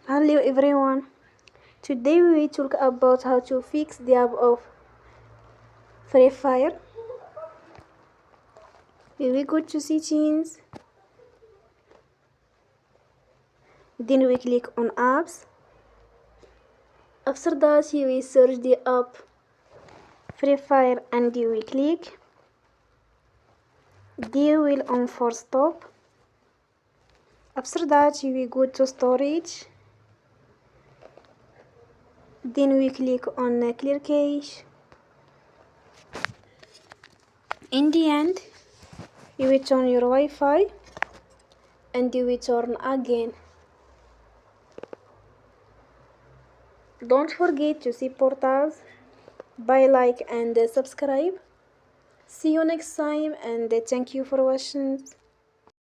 Hello everyone. Today we will talk about how to fix the app of Free Fire. We will go to settings. Then we click on apps. After that we will search the app Free Fire and we will click. Then we will on force stop. After that we will go to storage. Then we click on clear cache. In the end, you will turn your Wi-Fi and you will turn again. Don't forget to support us by like and subscribe. See you next time and thank you for watching.